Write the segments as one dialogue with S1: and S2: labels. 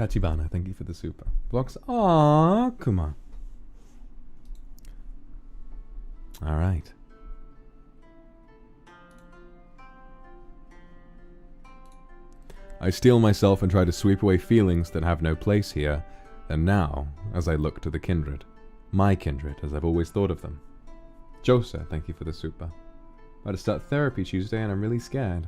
S1: Tachibana, thank you for the super. Vox Akuma. Alright. I steel myself and try to sweep away feelings that have no place here and now as I look to the kindred. My kindred, as I've always thought of them. Josa, thank you for the super. About to start therapy Tuesday and I'm really scared.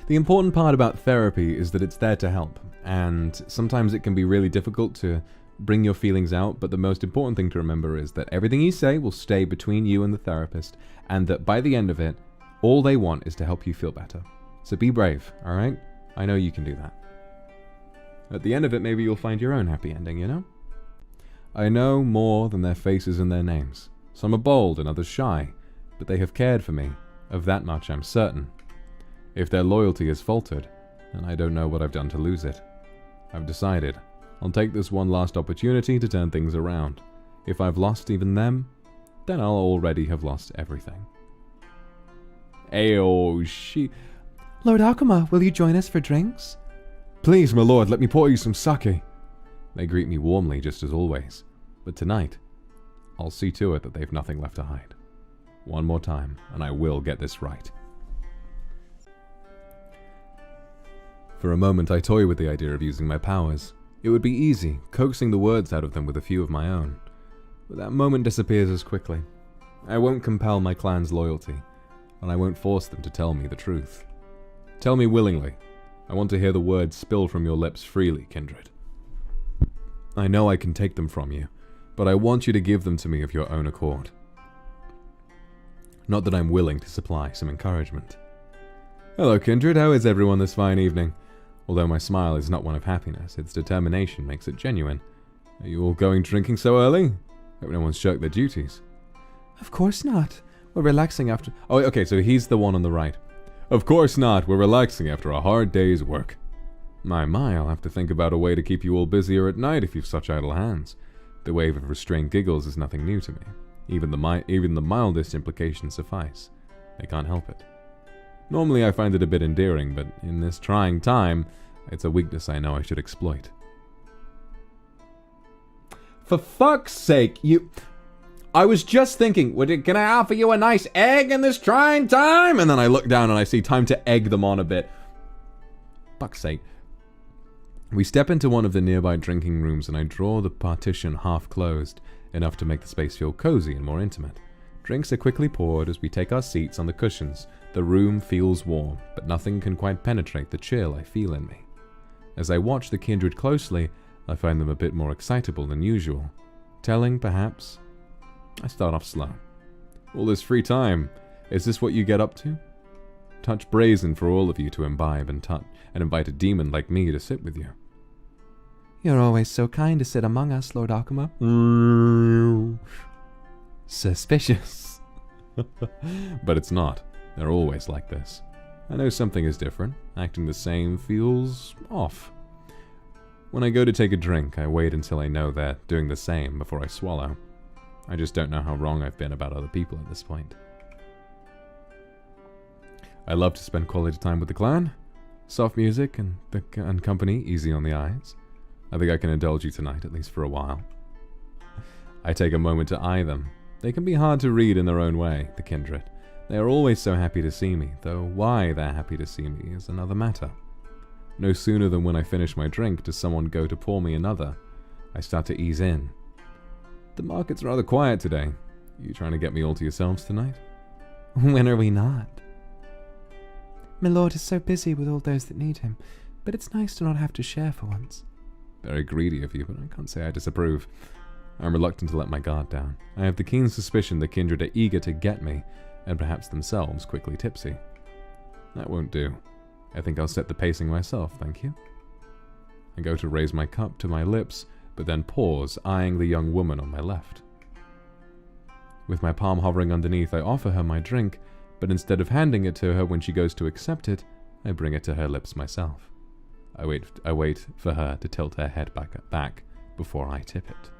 S1: The important part about therapy is that it's there to help, and sometimes it can be really difficult to bring your feelings out, but the most important thing to remember is that everything you say will stay between you and the therapist, and that by the end of it, all they want is to help you feel better. So be brave, alright? I know you can do that. At the end of it, maybe you'll find your own happy ending, you know? I know more than their faces and their names. Some are bold and others shy, but they have cared for me. Of that much I'm certain. If their loyalty is faltered, then I don't know what I've done to lose it. I've decided. I'll take this one last opportunity to turn things around. If I've lost even them, then I'll already have lost everything. Ayo, she...
S2: Lord Akuma, will you join us for drinks?
S1: Please, my lord, let me pour you some sake. They greet me warmly, just as always. But tonight, I'll see to it that they've nothing left to hide. One more time, and I will get this right. For a moment, I toy with the idea of using my powers. It would be easy, coaxing the words out of them with a few of my own. But that moment disappears as quickly. I won't compel my clan's loyalty, and I won't force them to tell me the truth. Tell me willingly. I want to hear the words spill from your lips freely, kindred. I know I can take them from you, but I want you to give them to me of your own accord. Not that I'm willing to supply some encouragement. Hello, kindred. How is everyone this fine evening? Although my smile is not one of happiness, its determination makes it genuine. Are you all going drinking so early? Hope no one's shirked their duties.
S2: Of course not. We're relaxing after...
S1: Oh, okay, so he's the one on the right. Of course not. We're relaxing after a hard day's work. My, I'll have to think about a way to keep you all busier at night if you've such idle hands. The wave of restrained giggles is nothing new to me. Even the mildest implications suffice. I can't help it. Normally I find it a bit endearing, but in this trying time, it's a weakness I know I should exploit. For fuck's sake, you... I was just thinking, can I offer you a nice egg in this trying time? And then I look down and I see time to egg them on a bit. Fuck's sake. We step into one of the nearby drinking rooms and I draw the partition half closed, enough to make the space feel cozy and more intimate. Drinks are quickly poured as we take our seats on the cushions. The room feels warm, but nothing can quite penetrate the chill I feel in me. As I watch the kindred closely, I find them a bit more excitable than usual. Telling, perhaps. I start off slow. All this free time, is this what you get up to? Touch brazen for all of you to imbibe and invite a demon like me to sit with you.
S2: You're always so kind to sit among us, Lord Akuma.
S1: Suspicious. But it's not. They're always like this. I know something is different. Acting the same feels off. When I go to take a drink, I wait until I know they're doing the same before I swallow. I just don't know how wrong I've been about other people at this point. I love to spend quality time with the clan. Soft music and company easy on the eyes. I think I can indulge you tonight, at least for a while. I take a moment to eye them. They can be hard to read in their own way, the kindred. They are always so happy to see me, though why they're happy to see me is another matter. No sooner than when I finish my drink does someone go to pour me another. I start to ease in. The market's rather quiet today. You trying to get me all to yourselves tonight?
S2: When are we not? My lord is so busy with all those that need him, but it's nice to not have to share for once.
S1: Very greedy of you, but I can't say I disapprove. I'm reluctant to let my guard down. I have the keen suspicion the kindred are eager to get me, and perhaps themselves quickly tipsy. That won't do. I think I'll set the pacing myself, thank you. I go to raise my cup to my lips, but then pause, eyeing the young woman on my left. With my palm hovering underneath, I offer her my drink, but instead of handing it to her when she goes to accept it, I bring it to her lips myself. I wait for her to tilt her head back before I tip it.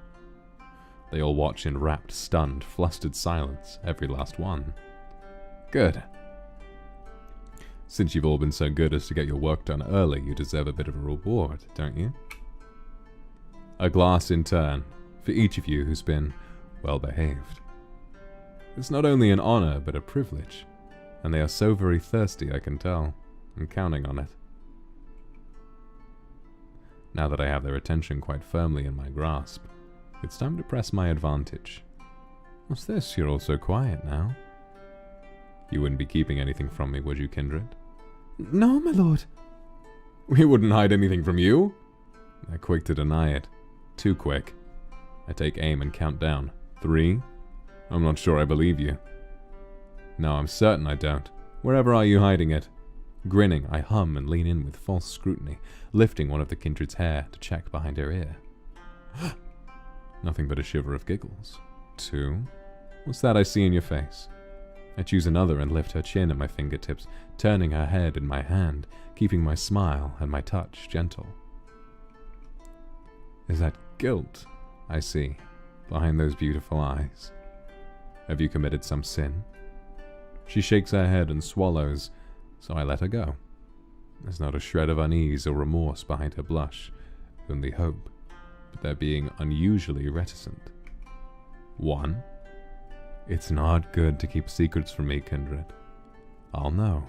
S1: They all watch in rapt, stunned, flustered silence, every last one. Good. Since you've all been so good as to get your work done early, you deserve a bit of a reward, don't you? A glass in turn, for each of you who's been well behaved. It's not only an honor, but a privilege, and they are so very thirsty, I can tell. I'm counting on it. Now that I have their attention quite firmly in my grasp, it's time to press my advantage. What's this? You're all so quiet now. You wouldn't be keeping anything from me, would you, Kindred?
S2: No, my lord.
S1: We wouldn't hide anything from you. They're quick to deny it. Too quick. I take aim and count down. 3. I'm not sure I believe you. No, I'm certain I don't. Wherever are you hiding it? Grinning, I hum and lean in with false scrutiny, lifting one of the kindred's hair to check behind her ear. Nothing but a shiver of giggles. 2. What's that I see in your face? I choose another and lift her chin at my fingertips, turning her head in my hand, keeping my smile and my touch gentle. Is that guilt I see behind those beautiful eyes? Have you committed some sin? She shakes her head and swallows, so I let her go. There's not a shred of unease or remorse behind her blush, only hope, but they're being unusually reticent. 1. It's not good to keep secrets from me, Kindred. I'll know.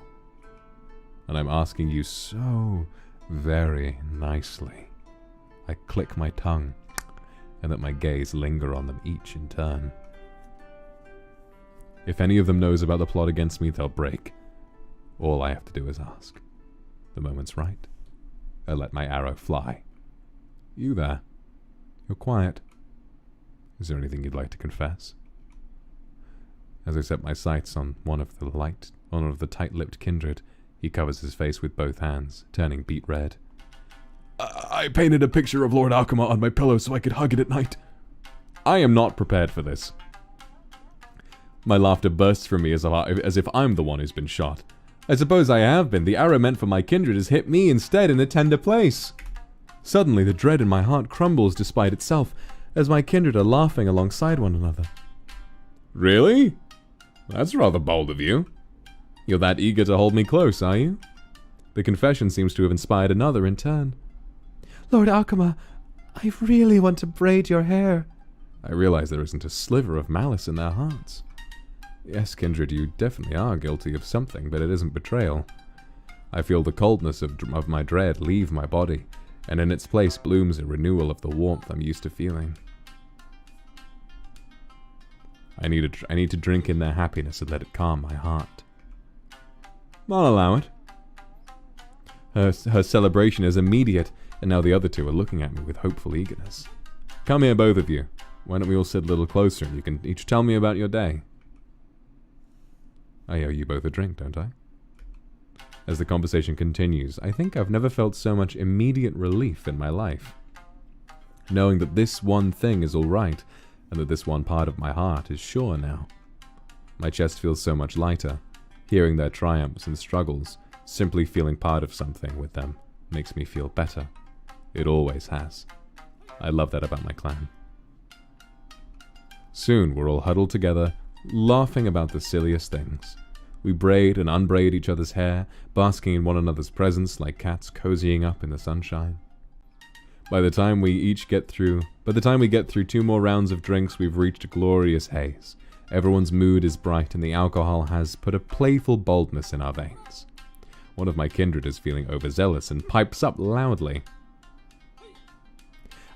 S1: And I'm asking you so very nicely. I click my tongue, and let my gaze linger on them each in turn. If any of them knows about the plot against me, they'll break. All I have to do is ask. The moment's right. I let my arrow fly. You there. You're quiet. Is there anything you'd like to confess? As I set my sights on one of the tight-lipped kindred, he covers his face with both hands, turning beet red. I painted a picture of Lord Akuma on my pillow so I could hug it at night. I am not prepared for this. My laughter bursts from me as if I'm the one who's been shot. I suppose I have been. The arrow meant for my kindred has hit me instead in a tender place. Suddenly, the dread in my heart crumbles despite itself, as my kindred are laughing alongside one another. Really? That's rather bold of you. You're that eager to hold me close, are you? The confession seems to have inspired another in turn.
S2: Lord Akuma, I really want to braid your hair.
S1: I realize there isn't a sliver of malice in their hearts. Yes, Kindred, you definitely are guilty of something, but it isn't betrayal. I feel the coldness of my dread leave my body, and in its place blooms a renewal of the warmth I'm used to feeling. I need to drink in their happiness and let it calm my heart. I'll allow it. Her celebration is immediate, and now the other two are looking at me with hopeful eagerness. Come here, both of you. Why don't we all sit a little closer and you can each tell me about your day? I owe you both a drink, don't I? As the conversation continues, I think I've never felt so much immediate relief in my life. Knowing that this one thing is all right, and that this one part of my heart is sure now. My chest feels so much lighter. Hearing their triumphs and struggles, simply feeling part of something with them, makes me feel better. It always has. I love that about my clan. Soon we're all huddled together, laughing about the silliest things. We braid and unbraid each other's hair, basking in one another's presence like cats cozying up in the sunshine. By the time we get through 2 more rounds of drinks, we've reached a glorious haze. Everyone's mood is bright and the alcohol has put a playful boldness in our veins. One of my kindred is feeling overzealous and pipes up loudly.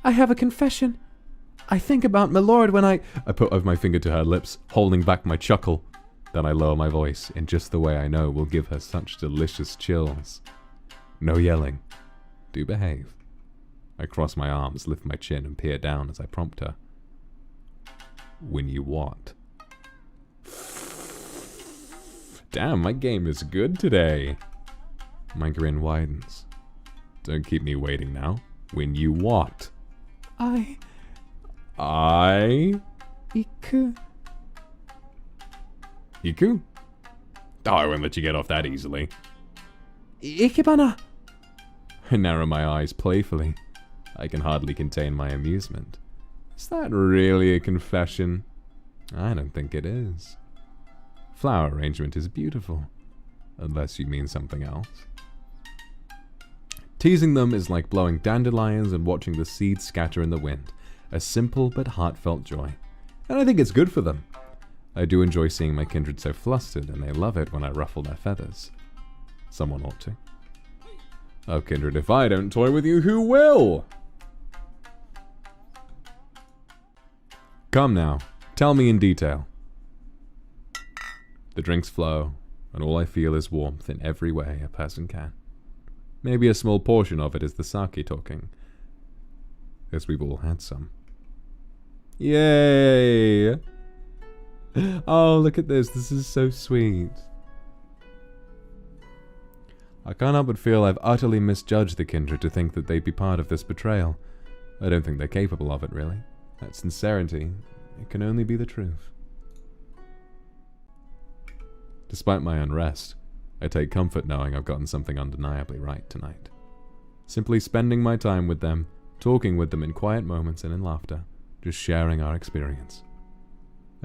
S2: I have a confession. I think about my lord when I
S1: put over my finger to her lips, holding back my chuckle. Then I lower my voice in just the way I know will give her such delicious chills. No yelling. Do behave. I cross my arms, lift my chin, and peer down as I prompt her. When you what? Damn, my game is good today. My grin widens. Don't keep me waiting now. When you what?
S2: Iku?
S1: Iku? Oh, I won't let you get off that easily.
S2: Ikebana!
S1: I narrow my eyes playfully. I can hardly contain my amusement. Is that really a confession? I don't think it is. Flower arrangement is beautiful. Unless you mean something else. Teasing them is like blowing dandelions and watching the seeds scatter in the wind. A simple but heartfelt joy. And I think it's good for them. I do enjoy seeing my kindred so flustered, and they love it when I ruffle their feathers. Someone ought to. Oh, kindred, if I don't toy with you, who will? Come now, tell me in detail. The drinks flow, and all I feel is warmth in every way a person can. Maybe a small portion of it is the sake talking, as we've all had some. Yay! Oh, look at this. This is so sweet. I can't help but feel I've utterly misjudged the kindred to think that they'd be part of this betrayal. I don't think they're capable of it, really. That sincerity, it can only be the truth. Despite my unrest, I take comfort knowing I've gotten something undeniably right tonight. Simply spending my time with them, talking with them in quiet moments and in laughter, just sharing our experience.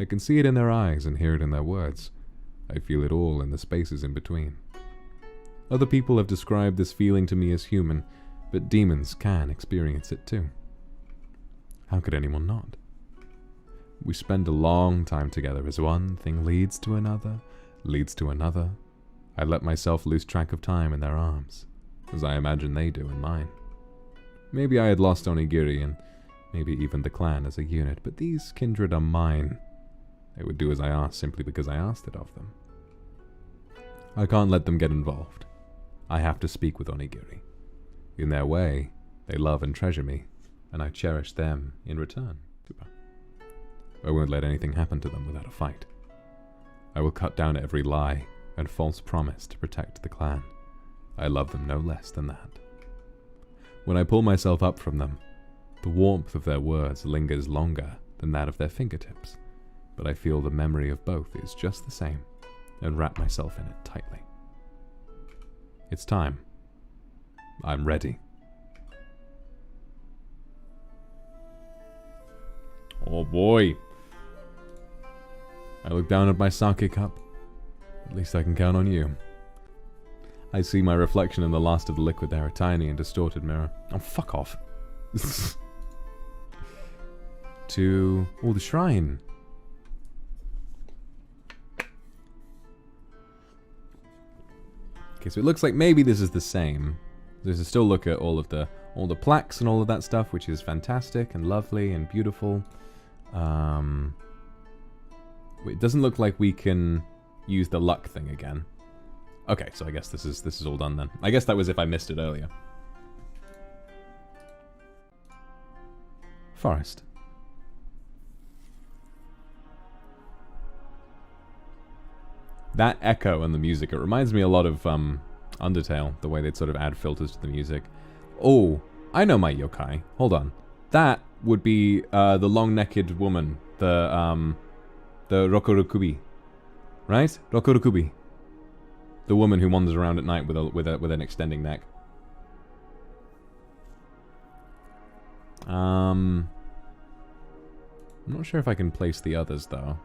S1: I can see it in their eyes and hear it in their words. I feel it all in the spaces in between. Other people have described this feeling to me as human, but demons can experience it too. How could anyone not? We spend a long time together as one thing leads to another, leads to another. I let myself lose track of time in their arms, as I imagine they do in mine. Maybe I had lost Onigiri and maybe even the clan as a unit, but these kindred are mine. They would do as I asked simply because I asked it of them. I can't let them get involved. I have to speak with Onigiri. In their way, they love and treasure me, and I cherish them in return. I won't let anything happen to them without a fight. I will cut down every lie and false promise to protect the clan. I love them no less than that. When I pull myself up from them, the warmth of their words lingers longer than that of their fingertips, but I feel the memory of both is just the same, and wrap myself in it tightly. It's time. I'm ready. Oh boy. I look down at my sake cup. At least I can count on you. I see my reflection in the last of the liquid there, a tiny and distorted mirror. Oh, fuck off. Oh, the shrine. Okay, so it looks like maybe this is the same. There's a still look at all the plaques and all of that stuff, which is fantastic and lovely and beautiful. It doesn't look like we can use the luck thing again. Okay, so I guess this is all done then. I guess that was if I missed it earlier. Forest. That echo and the music, it reminds me a lot of Undertale, the way they'd sort of add filters to the music. Oh, I know my yokai. Hold on. That would be the long-necked woman, the Rokurokubi. Right? Rokurokubi. The woman who wanders around at night with an extending neck. I'm not sure if I can place the others though.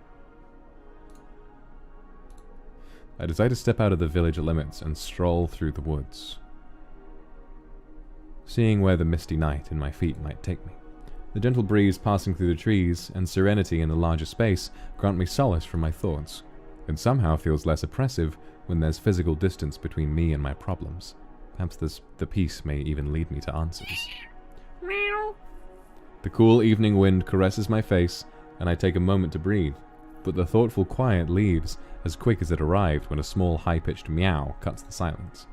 S1: I decide to step out of the village limits and stroll through the woods, seeing where the misty night in my feet might take me. The gentle breeze passing through the trees and serenity in the larger space grant me solace from my thoughts, and somehow feels less oppressive when there's physical distance between me and my problems. Perhaps the peace may even lead me to answers. The cool evening wind caresses my face, and I take a moment to breathe, but the thoughtful quiet leaves as quick as it arrived when a small high-pitched meow cuts the silence.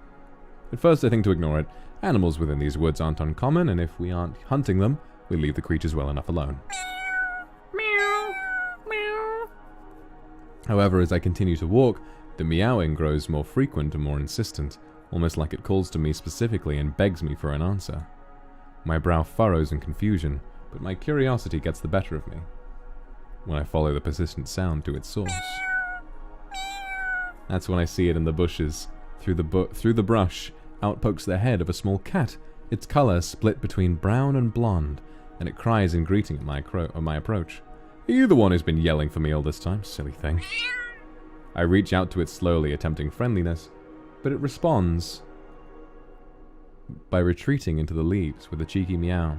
S1: At first I think to ignore it. Animals within these woods aren't uncommon, and if we aren't hunting them, we leave the creatures well enough alone. However, as I continue to walk, the meowing grows more frequent and more insistent, almost like it calls to me specifically and begs me for an answer. My brow furrows in confusion, but my curiosity gets the better of me when I follow the persistent sound to its source. That's when I see it in the bushes. Through the brush, out pokes the head of a small cat, its color split between brown and blonde, and it cries in greeting at my approach. Are you the one who's been yelling for me all this time, silly thing? I reach out to it slowly, attempting friendliness, but it responds by retreating into the leaves with a cheeky meow.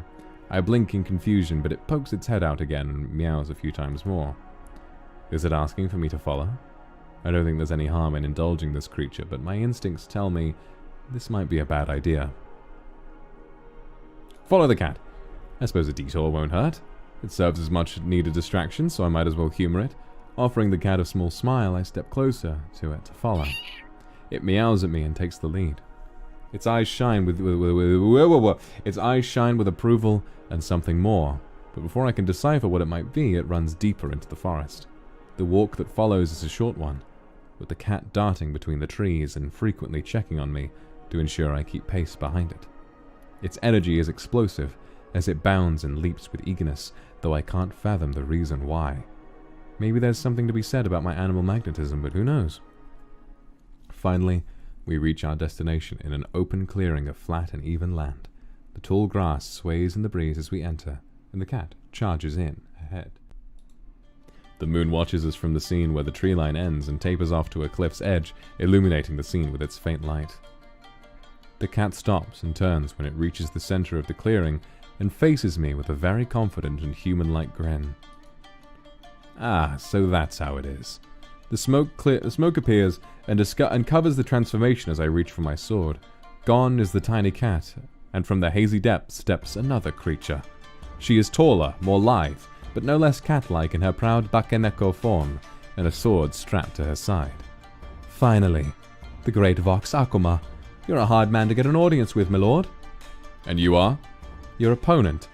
S1: I blink in confusion, but it pokes its head out again and meows a few times more. Is it asking for me to follow? I don't think there's any harm in indulging this creature, but my instincts tell me this might be a bad idea. Follow the cat. I suppose a detour won't hurt. It serves as much needed distraction, so I might as well humor it. Offering the cat a small smile, I step closer to it to follow. It meows at me and takes the lead. Its eyes shine with approval and something more, but before I can decipher what it might be, it runs deeper into the forest. The walk that follows is a short one, with the cat darting between the trees and frequently checking on me to ensure I keep pace behind it. Its energy is explosive, as it bounds and leaps with eagerness, though I can't fathom the reason why. Maybe there's something to be said about my animal magnetism, but who knows? Finally, we reach our destination in an open clearing of flat and even land. The tall grass sways in the breeze as we enter, and the cat charges in ahead. The moon watches us from the scene where the tree line ends and tapers off to a cliff's edge, illuminating the scene with its faint light. The cat stops and turns when it reaches the center of the clearing and faces me with a very confident and human-like grin. Ah, so that's how it is. The smoke appears and covers the transformation as I reach for my sword. Gone is the tiny cat, and from the hazy depths steps another creature. She is taller, more lithe, but no less cat-like in her proud Bakeneko form, and a sword strapped to her side. Finally, the great Vox Akuma. You're a hard man to get an audience with, my lord. And you are? Your opponent.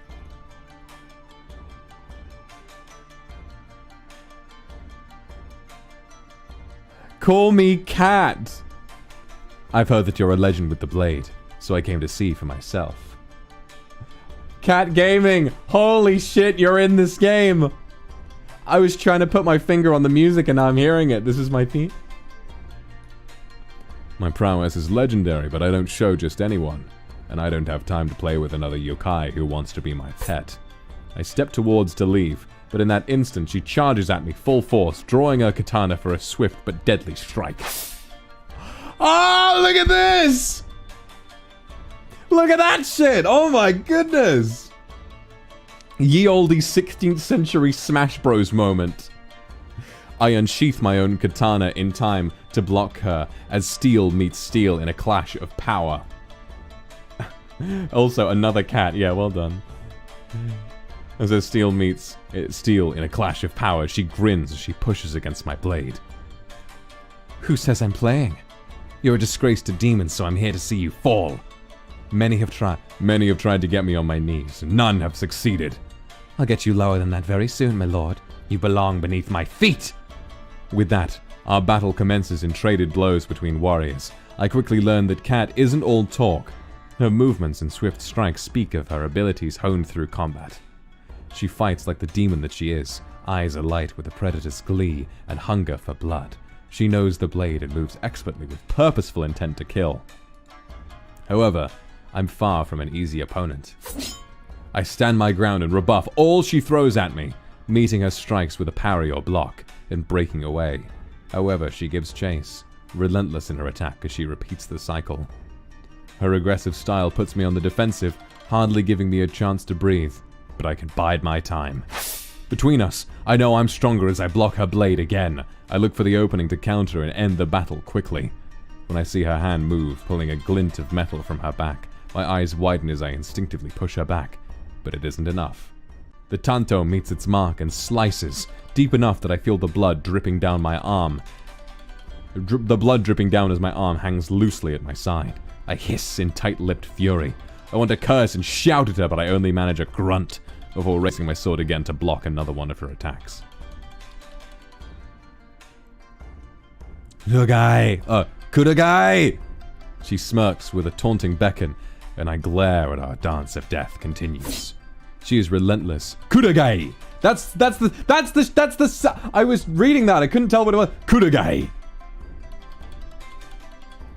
S1: Call me Cat! I've heard that you're a legend with the blade, so I came to see for myself. Cat Gaming! Holy shit, you're in this game! I was trying to put my finger on the music and now I'm hearing it. This is my theme. My prowess is legendary, but I don't show just anyone, and I don't have time to play with another yokai who wants to be my pet. I step towards to leave, but in that instant she charges at me full force, drawing her katana for a swift but deadly strike. Oh, look at this! Look at that shit! Oh my goodness! Ye olde 16th century Smash Bros moment. I unsheath my own katana in time to block her as steel meets steel in a clash of power. Also, another cat. Yeah, well done. As her steel meets steel in a clash of power, she grins as she pushes against my blade. Who says I'm playing? You're a disgrace to demons, so I'm here to see you fall. Many have tried to get me on my knees. None have succeeded. I'll get you lower than that very soon, my lord. You belong beneath my feet. With that, our battle commences in traded blows between warriors. I quickly learn that Cat isn't all talk. Her movements and swift strikes speak of her abilities honed through combat. She fights like the demon that she is, eyes alight with a predator's glee and hunger for blood. She knows the blade and moves expertly with purposeful intent to kill. However, I'm far from an easy opponent. I stand my ground and rebuff all she throws at me, meeting her strikes with a parry or block, and breaking away. However, she gives chase, relentless in her attack as she repeats the cycle. Her aggressive style puts me on the defensive, hardly giving me a chance to breathe, but I can bide my time. Between us, I know I'm stronger as I block her blade again. I look for the opening to counter and end the battle quickly. When I see her hand move, pulling a glint of metal from her back, my eyes widen as I instinctively push her back, but it isn't enough. The tanto meets its mark and slices, deep enough that I feel the blood dripping down my arm. The blood dripping down as my arm hangs loosely at my side. I hiss in tight-lipped fury. I want to curse and shout at her, but I only manage a grunt before raising my sword again to block another one of her attacks. Kudagai! She smirks with a taunting beckon, and I glare at our dance of death continues. She is relentless. Kudagai! I was reading that, I couldn't tell what it was. Kudagai!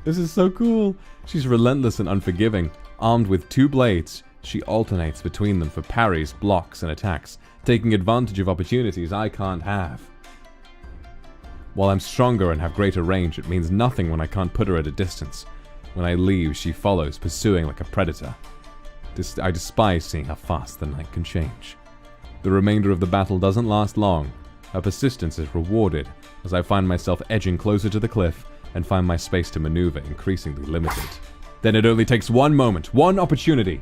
S1: This is so cool. She's relentless and unforgiving. Armed with two blades, she alternates between them for parries, blocks, and attacks, taking advantage of opportunities I can't have. While I'm stronger and have greater range, it means nothing when I can't put her at a distance. When I leave, she follows, pursuing like a predator. I despise seeing how fast the night can change. The remainder of the battle doesn't last long. Her persistence is rewarded, as I find myself edging closer to the cliff and find my space to maneuver increasingly limited. Then it only takes one moment, one opportunity,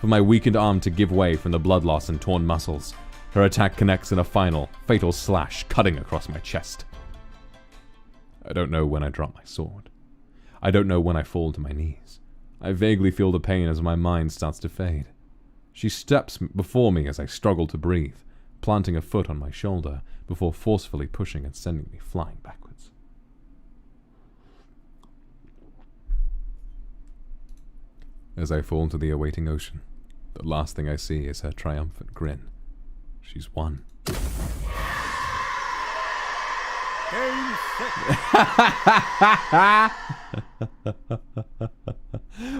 S1: for my weakened arm to give way from the blood loss and torn muscles. Her attack connects in a final, fatal slash, cutting across my chest. I don't know when I drop my sword. I don't know when I fall to my knees. I vaguely feel the pain as my mind starts to fade. She steps before me as I struggle to breathe, planting a foot on my shoulder before forcefully pushing and sending me flying backwards. As I fall to the awaiting ocean, the last thing I see is her triumphant grin. She's won.
S3: Game 6.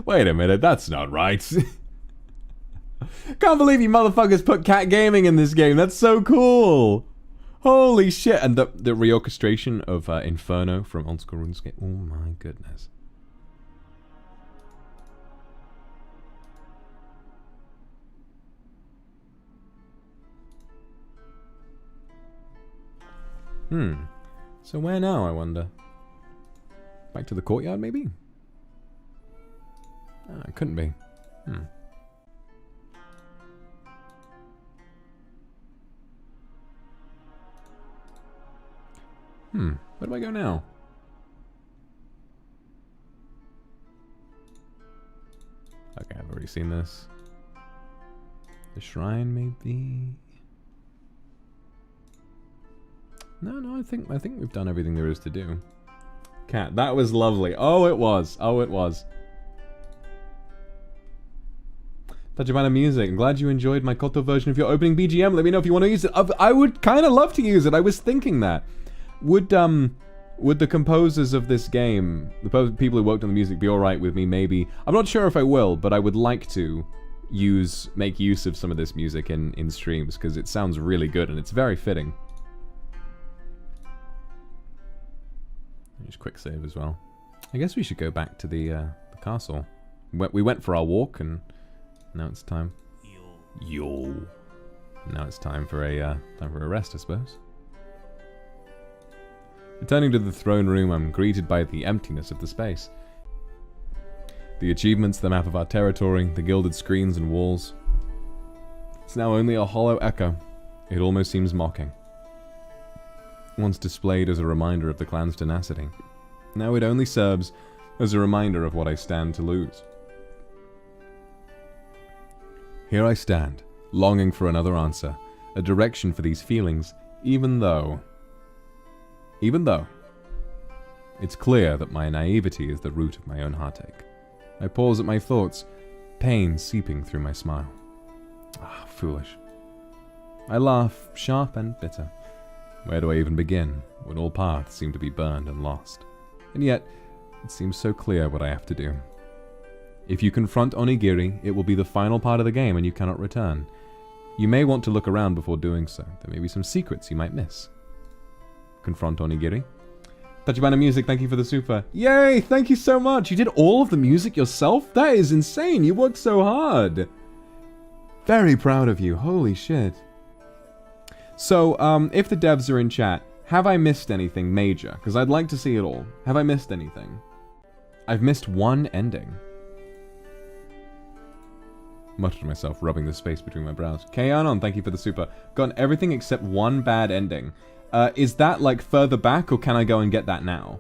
S1: Wait a minute, that's not right. Can't believe you motherfuckers put cat gaming in this game. That's so cool. Holy shit. And the reorchestration of Inferno from Old School RuneScape. Oh my goodness. So where now, I wonder? Back to the courtyard, maybe? It couldn't be. Where do I go now? Okay, I've already seen this. The shrine, maybe? No, I think we've done everything there is to do. Cat, that was lovely. Oh, it was. Oh, it was. Tachibana Music, I'm glad you enjoyed my Koto version of your opening BGM. Let me know if you want to use it. I would kind of love to use it. I was thinking that. Would the composers of this game, the people who worked on the music, be alright with me maybe? I'm not sure if I will, but I would like to make use of some of this music in streams, because it sounds really good and it's very fitting. Just quick save as well. I guess we should go back to the castle. We went for our walk, and now it's time. Yo. Now it's time for a rest, I suppose. Returning to the throne room, I'm greeted by the emptiness of the space. The achievements, the map of our territory, the gilded screens and walls. It's now only a hollow echo. It almost seems mocking. Once displayed as a reminder of the clan's tenacity. Now it only serves as a reminder of what I stand to lose. Here I stand, longing for another answer, a direction for these feelings, even though it's clear that my naivety is the root of my own heartache. I pause at my thoughts, pain seeping through my smile. Ah, foolish. I laugh, sharp and bitter. Where do I even begin, when all paths seem to be burned and lost? And yet, it seems so clear what I have to do. If you confront Onigiri, it will be the final part of the game and you cannot return. You may want to look around before doing so. There may be some secrets you might miss. Confront Onigiri. Tachibana Music, thank you for the super. Yay, thank you so much. You did all of the music yourself? That is insane. You worked so hard. Very proud of you. Holy shit. So, if the devs are in chat, have I missed anything major? Because I'd like to see it all. Have I missed anything? I've missed one ending. Muttered to myself, rubbing the space between my brows. Kayanon, thank you for the super. Gotten everything except one bad ending. Is that, like, further back, or can I go and get that now?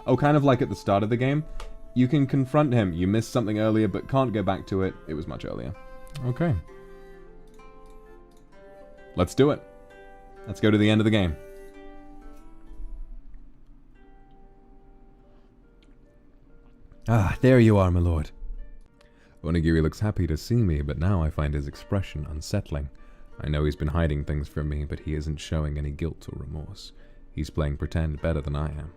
S1: Oh, kind of like at the start of the game? You can confront him. You missed something earlier, but can't go back to it. It was much earlier. Okay. Let's do it. Let's go to the end of the game. Ah, there you are, my lord. Onigiri looks happy to see me, but now I find his expression unsettling. I know he's been hiding things from me, but he isn't showing any guilt or remorse. He's playing pretend better than I am.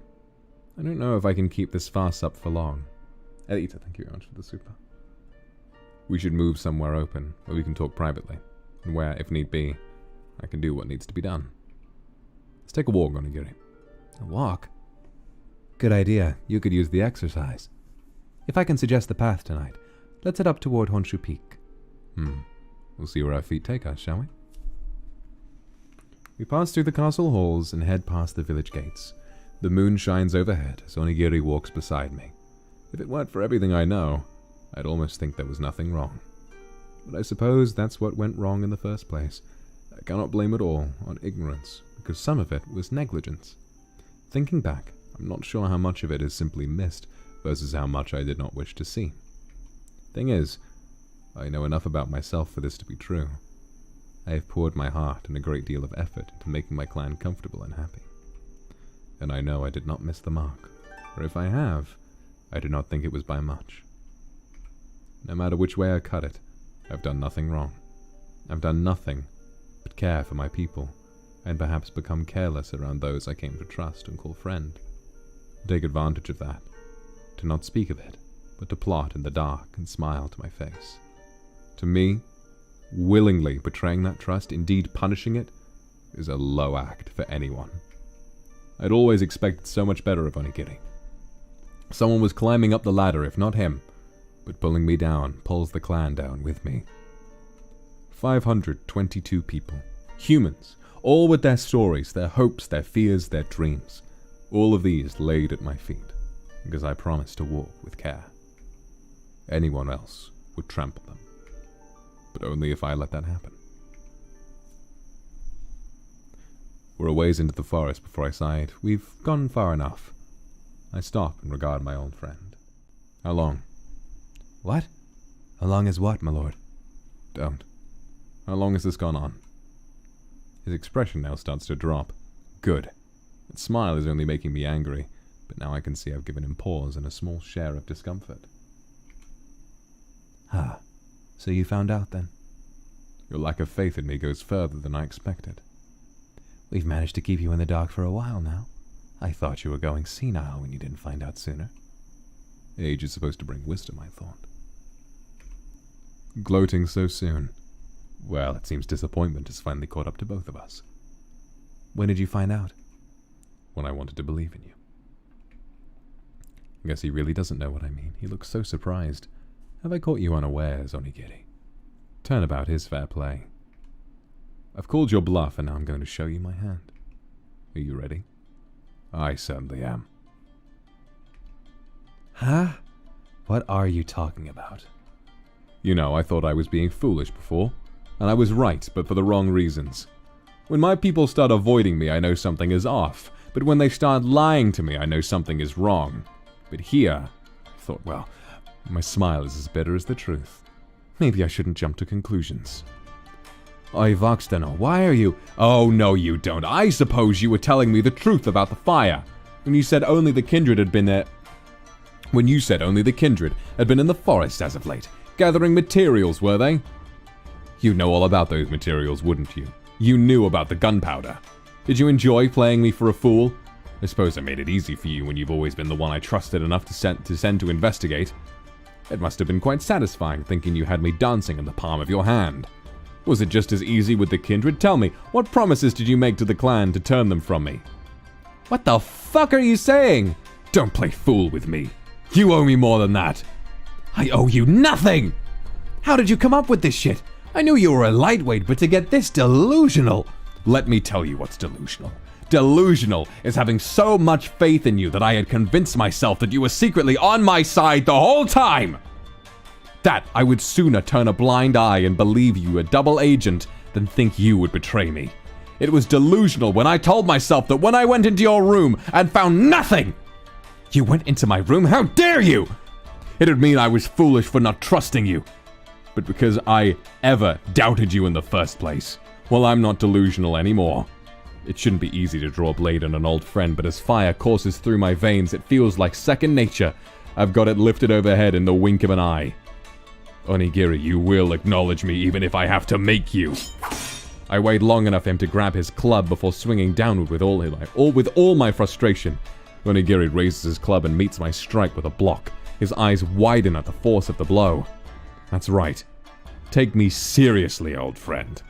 S1: I don't know if I can keep this farce up for long. Elita, thank you very much for the super. We should move somewhere open, where we can talk privately, and where, if need be, I can do what needs to be done. Let's take a walk, Onigiri.
S2: A walk? Good idea. You could use the exercise. If I can suggest the path tonight, let's head up toward Honshu Peak.
S1: We'll see where our feet take us, shall we? We pass through the castle halls and head past the village gates. The moon shines overhead as Onigiri walks beside me. If it weren't for everything I know, I'd almost think there was nothing wrong. But I suppose that's what went wrong in the first place. I cannot blame it all on ignorance, because some of it was negligence. Thinking back, I'm not sure how much of it is simply missed versus how much I did not wish to see. Thing is, I know enough about myself for this to be true. I have poured my heart and a great deal of effort into making my clan comfortable and happy. And I know I did not miss the mark, or if I have, I do not think it was by much. No matter which way I cut it, I've done nothing wrong. I've done nothing but care for my people, and perhaps become careless around those I came to trust and call friend. Take advantage of that, to not speak of it, but to plot in the dark and smile to my face. To me, willingly betraying that trust, indeed punishing it, is a low act for anyone. I'd always expected so much better of Onigiri. Someone was climbing up the ladder, if not him, but pulling me down pulls the clan down with me. 522 people. Humans, all with their stories, their hopes, their fears, their dreams. All of these laid at my feet, because I promised to walk with care. Anyone else would trample them, but only if I let that happen. We're a ways into the forest before I sighed. We've gone far enough. I stop and regard my old friend. How long?
S2: What? How long is what, my lord?
S1: Don't. How long has this gone on? His expression now starts to drop. Good. That smile is only making me angry, but now I can see I've given him pause and a small share of discomfort.
S2: Ah, so you found out then?
S1: Your lack of faith in me goes further than I expected.
S2: We've managed to keep you in the dark for a while now. I thought you were going senile when you didn't find out sooner.
S1: Age is supposed to bring wisdom, I thought. Gloating so soon. Well, it seems disappointment has finally caught up to both of us.
S2: When did you find out?
S1: When I wanted to believe in you. I guess he really doesn't know what I mean. He looks so surprised. Have I caught you unawares, Onigiri? Turnabout is fair play. I've called your bluff, and now I'm going to show you my hand. Are you ready? I certainly am.
S2: Huh? What are you talking about?
S1: You know, I thought I was being foolish before, and I was right, but for the wrong reasons. When my people start avoiding me, I know something is off, but when they start lying to me, I know something is wrong. But here, I thought, well, my smile is as bitter as the truth. Maybe I shouldn't jump to conclusions. Oi, Voxdano, why are you... Oh, no, you don't. I suppose you were telling me the truth about the fire. When you said only the kindred had been there... When you said only the kindred had been in the forest as of late, gathering materials, were they? You know all about those materials, wouldn't you? You knew about the gunpowder. Did you enjoy playing me for a fool? I suppose I made it easy for you when you've always been the one I trusted enough to send to investigate. It must have been quite satisfying thinking you had me dancing in the palm of your hand. Was it just as easy with the kindred? Tell me, what promises did you make to the clan to turn them from me? What the fuck are you saying? Don't play fool with me. You owe me more than that. I owe you nothing! How did you come up with this shit? I knew you were a lightweight, but to get this delusional... Let me tell you what's delusional. Delusional is having so much faith in you that I had convinced myself that you were secretly on my side the whole time! That I would sooner turn a blind eye and believe you a double agent than think you would betray me. It was delusional when I told myself that when I went into your room and found nothing! You went into my room? How dare you! It'd mean I was foolish for not trusting you. But because I ever doubted you in the first place, well, I'm not delusional anymore. It shouldn't be easy to draw a blade on an old friend, but as fire courses through my veins, it feels like second nature. I've got it lifted overhead in the wink of an eye. Onigiri, you will acknowledge me even if I have to make you. I waited long enough for him to grab his club before swinging downward with all my frustration. Onigiri raises his club and meets my strike with a block. His eyes widen at the force of the blow. That's right. Take me seriously, old friend.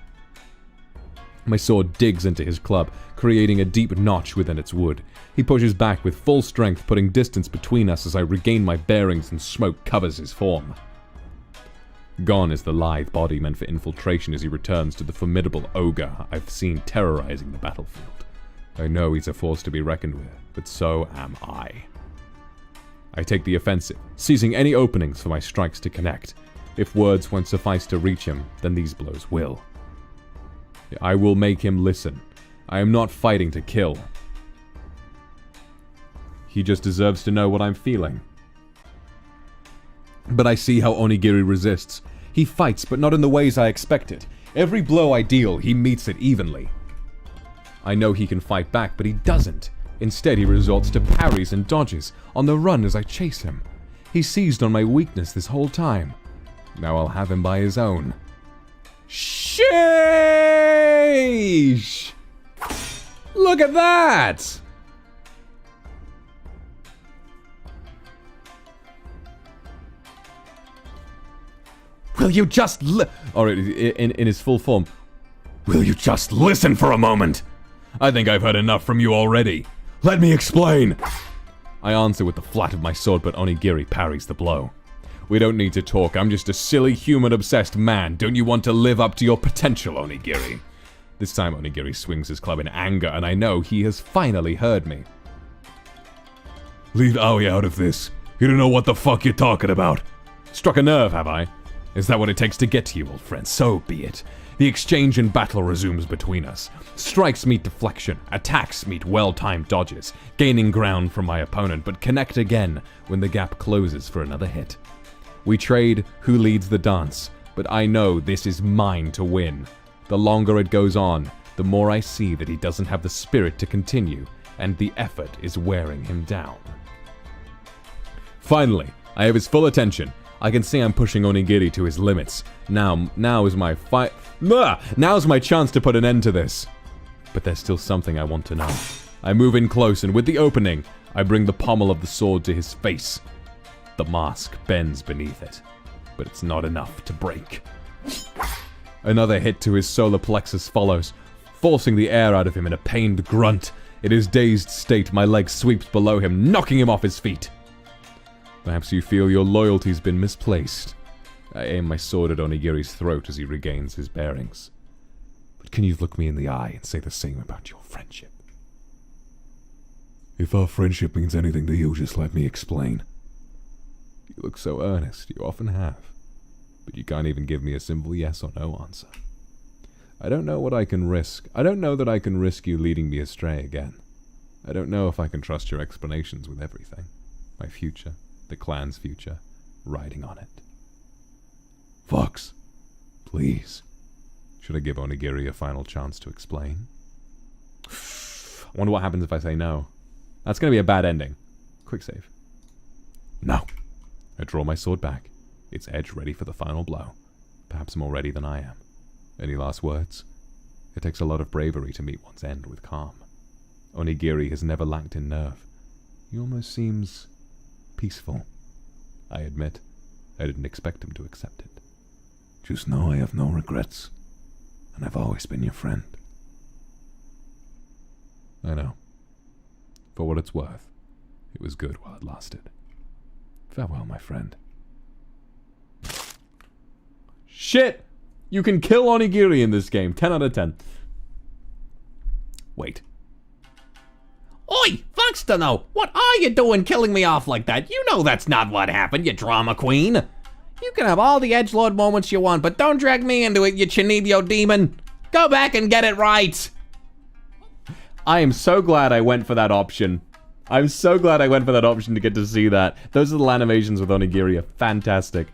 S1: My sword digs into his club, creating a deep notch within its wood. He pushes back with full strength, putting distance between us as I regain my bearings and smoke covers his form. Gone is the lithe body meant for infiltration as he returns to the formidable ogre I've seen terrorizing the battlefield. I know he's a force to be reckoned with, but so am I. I take the offensive, seizing any openings for my strikes to connect. If words won't suffice to reach him, then these blows will. I will make him listen. I am not fighting to kill. He just deserves to know what I'm feeling. But I see how Onigiri resists. He fights, but not in the ways I expected. Every blow I deal, he meets it evenly. I know he can fight back, but he doesn't. Instead, he resorts to parries and dodges, on the run as I chase him. He seized on my weakness this whole time. Now I'll have him by his own. Sheesh! Look at that! Will you just or in his full form. Will you just listen for a moment? I think I've heard enough from you already. Let me explain. I answer with the flat of my sword, but Onigiri parries the blow. We don't need to talk. I'm just a silly, human-obsessed man. Don't you want to live up to your potential, Onigiri? This time Onigiri swings his club in anger, and I know he has finally heard me. Leave Aoi out of this. You don't know what the fuck you're talking about. Struck a nerve, have I? Is that what it takes to get to you, old friend? So be it. The exchange and battle resumes between us. Strikes meet deflection, attacks meet well-timed dodges, gaining ground from my opponent, but connect again when the gap closes for another hit. We trade who leads the dance, but I know this is mine to win. The longer it goes on, the more I see that he doesn't have the spirit to continue, and the effort is wearing him down. Finally, I have his full attention. I can see I'm pushing Onigiri to his limits. Now's my chance to put an end to this. But there's still something I want to know. I move in close, and with the opening, I bring the pommel of the sword to his face. The mask bends beneath it, but it's not enough to break. Another hit to his solar plexus follows, forcing the air out of him in a pained grunt. In his dazed state, my leg sweeps below him, knocking him off his feet. Perhaps you feel your loyalty's been misplaced. I aim my sword at Onigiri's throat as he regains his bearings. But can you look me in the eye and say the same about your friendship? If our friendship means anything to you, just let me explain. You look so earnest, you often have. But you can't even give me a simple yes or no answer. I don't know what I can risk. I don't know that I can risk you leading me astray again. I don't know if I can trust your explanations with everything. My future, the clan's future, riding on it. Vox, please. Should I give Onigiri a final chance to explain? I wonder what happens if I say no. That's going to be a bad ending. Quick save. No. I draw my sword back, its edge ready for the final blow. Perhaps more ready than I am. Any last words? It takes a lot of bravery to meet one's end with calm. Onigiri has never lacked in nerve. He almost seems peaceful. I admit, I didn't expect him to accept it. Just know I have no regrets, and I've always been your friend. I know. For what it's worth, it was good while it lasted. Farewell, my friend. Shit! You can kill Onigiri in this game. 10 out of 10. Wait.
S4: Oi, Vox Dunno, what are you doing killing me off like that? You know that's not what happened, you drama queen. You can have all the edgelord moments you want, but don't drag me into it, you Chinibyo demon. Go back and get it right.
S1: I am so glad I went for that option. I'm so glad I went for that option to get to see that. Those little animations with Onigiri are fantastic.